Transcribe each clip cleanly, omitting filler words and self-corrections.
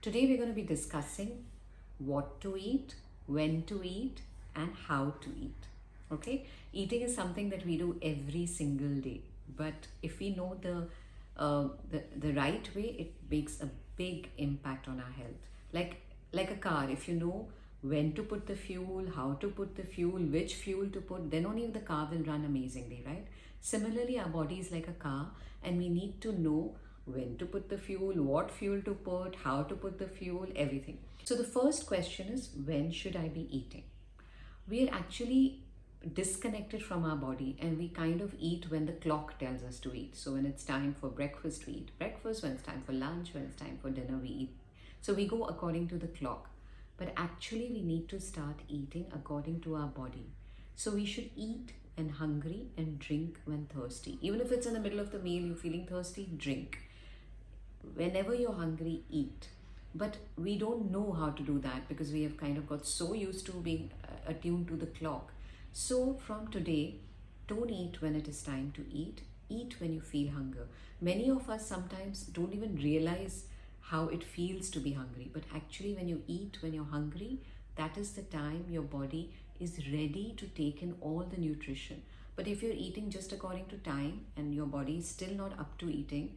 Today we're going to be discussing what to eat, when to eat, and how to eat. Okay, eating is something that we do every single day, but if we know the right way, it makes a big impact on our health. Like a car, if you know when to put the fuel, how to put the fuel, which fuel to put, then only the car will run amazingly, right? Similarly, our body is like a car, and we need to know when to put the fuel, what fuel to put, how to put the fuel, everything. So the first question is, when should I be eating? We are actually disconnected from our body, and we kind of eat when the clock tells us to eat. So when it's time for breakfast, we eat breakfast. When it's time for lunch, when it's time for dinner, we eat. So we go according to the clock. But actually, we need to start eating according to our body. So we should eat when hungry and drink when thirsty. Even if it's in the middle of the meal, you're feeling thirsty, drink. Whenever you're hungry, eat. But we don't know how to do that because we have kind of got so used to being attuned to the clock. So from today, don't eat when it is time to eat. Eat when you feel hunger. Many of us sometimes don't even realize how it feels to be hungry. But actually, when you eat when you're hungry, that is the time your body is ready to take in all the nutrition. But if you're eating just according to time and your body is still not up to eating,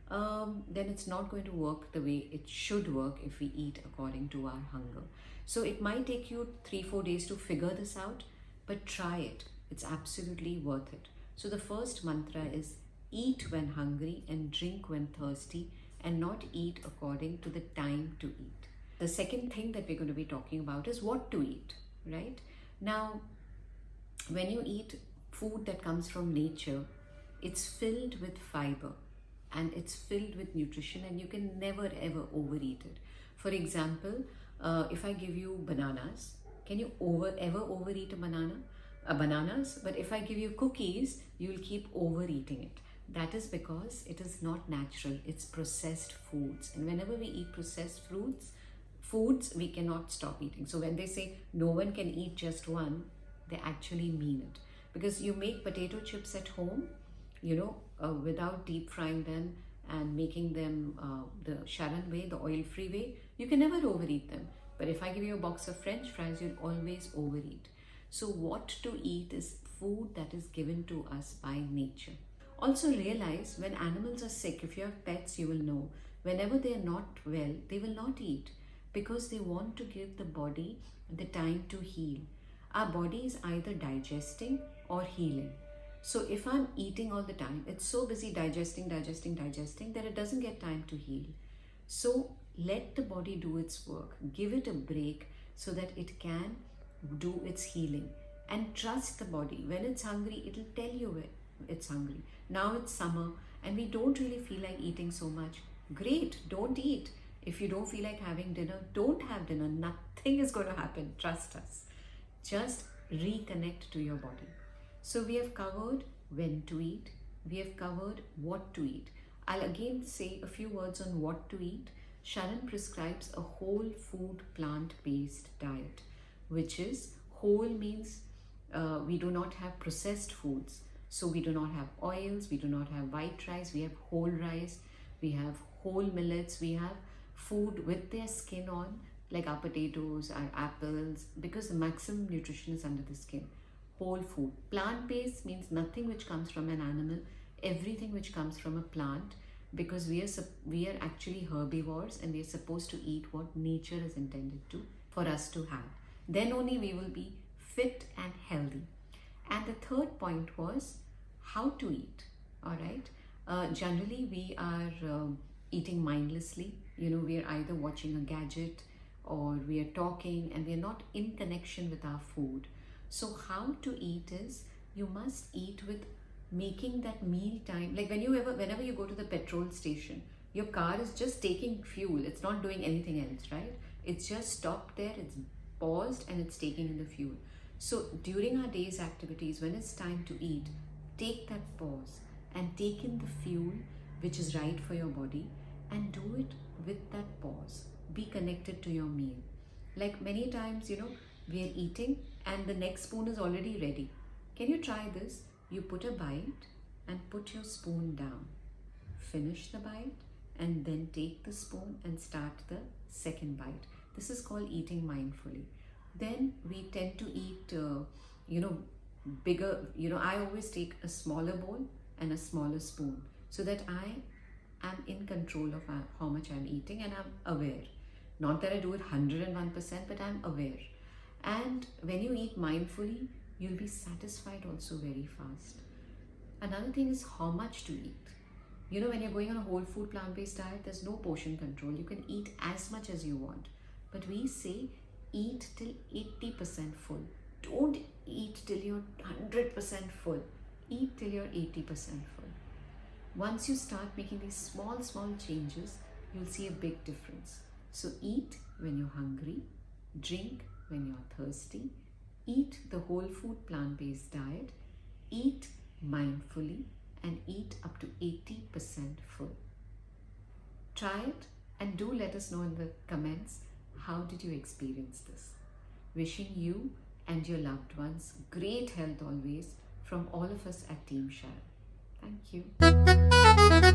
then it's not going to work the way it should work if we eat according to our hunger. So it might take you 3-4 days to figure this out, but try it. It's absolutely worth it. So the first mantra is eat when hungry and drink when thirsty, and not eat according to the time to eat. The second thing that we're going to be talking about is what to eat, right? Now, when you eat food that comes from nature, it's filled with fiber and it's filled with nutrition, and you can never ever overeat it. For example, if I give you bananas, can you ever overeat a banana? Bananas, but if I give you cookies, you will keep overeating it. That is because it is not natural, it's processed foods. And whenever we eat processed foods, we cannot stop eating. So when they say no one can eat just one, they actually mean it. Because you make potato chips at home, without deep frying them and making them the SHARAN way, the oil-free way, you can never overeat them. But if I give you a box of French fries, you'll always overeat. So what to eat is food that is given to us by nature. Also realize when animals are sick, if you have pets, you will know, whenever they are not well, they will not eat because they want to give the body the time to heal. Our body is either digesting or healing. So if I'm eating all the time, it's so busy digesting that it doesn't get time to heal. So let the body do its work. Give it a break so that it can do its healing. And trust the body. When it's hungry, it'll tell you it's hungry. Now it's summer and we don't really feel like eating so much. Great, don't eat. If you don't feel like having dinner, don't have dinner. Nothing is going to happen. Trust us. Just reconnect to your body. So we have covered when to eat. We have covered what to eat. I'll again say a few words on what to eat. SHARAN prescribes a whole food plant-based diet, which is whole means we do not have processed foods. So we do not have oils, we do not have white rice, we have whole rice, we have whole millets, we have food with their skin on, like our potatoes, our apples, because the maximum nutrition is under the skin. Whole food. Plant-based means nothing which comes from an animal, everything which comes from a plant, because we are actually herbivores and we are supposed to eat what nature is intended to for us to have. Then only we will be fit and healthy. And the third point was how to eat. All right. Generally, we are eating mindlessly. We are either watching a gadget or we are talking and we are not in connection with our food. So how to eat is you must eat with making that meal time. Like whenever you go to the petrol station, your car is just taking fuel. It's not doing anything else, right? It's just stopped there, it's paused and it's taking in the fuel. So during our day's activities, when it's time to eat, take that pause and take in the fuel which is right for your body and do it with that pause. Be connected to your meal. Like many times, we are eating and the next spoon is already ready. Can you try this? You put a bite and put your spoon down. Finish the bite and then take the spoon and start the second bite. This is called eating mindfully. Then we tend to eat, bigger, I always take a smaller bowl and a smaller spoon so that I am in control of how much I'm eating, and I'm aware. Not that I do it 101%, but I'm aware. And when you eat mindfully, you'll be satisfied also very fast. Another thing is how much to eat. When you're going on a whole food plant-based diet, there's no portion control. You can eat as much as you want. But we say eat till 80% full. Don't eat till you're 100% full. Eat till you're 80% full. Once you start making these small, small changes, you'll see a big difference. So eat when you're hungry, drink when you're thirsty, eat the whole food plant-based diet, eat mindfully, and eat up to 80% full. Try it and do let us know in the comments, how did you experience this? Wishing you and your loved ones great health always from all of us at Team SHARAN. Thank you.